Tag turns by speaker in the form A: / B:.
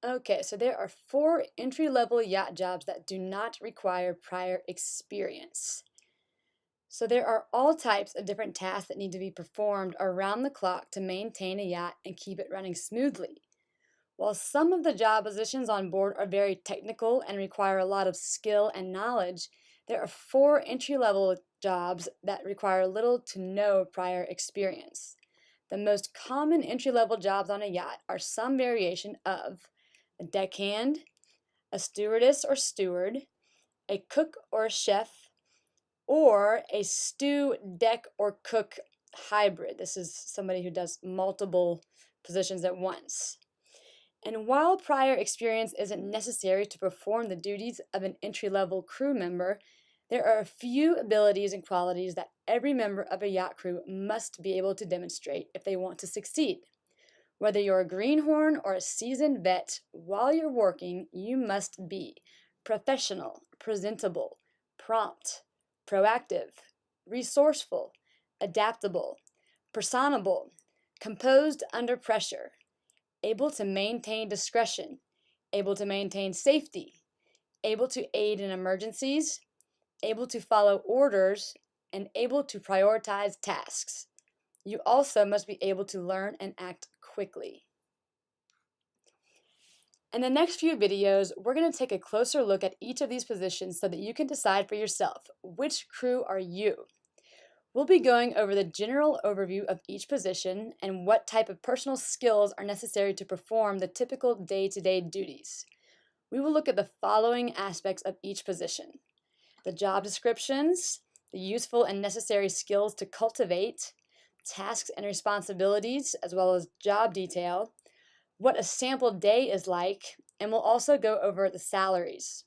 A: Okay, so there are 4 entry-level yacht jobs that do not require prior experience. So there are all types of different tasks that need to be performed around the clock to maintain a yacht and keep it running smoothly. While some of the job positions on board are very technical and require a lot of skill and knowledge, there are 4 entry-level jobs that require little to no prior experience. The most common entry-level jobs on a yacht are some variation of a deckhand, a stewardess or steward, a cook or a chef, or a stew, deck, or cook hybrid. This is somebody who does multiple positions at once. And while prior experience isn't necessary to perform the duties of an entry-level crew member, there are a few abilities and qualities that every member of a yacht crew must be able to demonstrate if they want to succeed. Whether you're a greenhorn or a seasoned vet, while you're working, you must be professional, presentable, prompt, proactive, resourceful, adaptable, personable, composed under pressure, able to maintain discretion, able to maintain safety, able to aid in emergencies, able to follow orders, and able to prioritize tasks. You also must be able to learn and act quickly. In the next few videos, we're going to take a closer look at each of these positions so that you can decide for yourself, which crew are you? We'll be going over the general overview of each position and what type of personal skills are necessary to perform the typical day-to-day duties. We will look at the following aspects of each position: the job descriptions, the useful and necessary skills to cultivate, tasks and responsibilities, as well as job detail, what a sample day is like, and we'll also go over the salaries.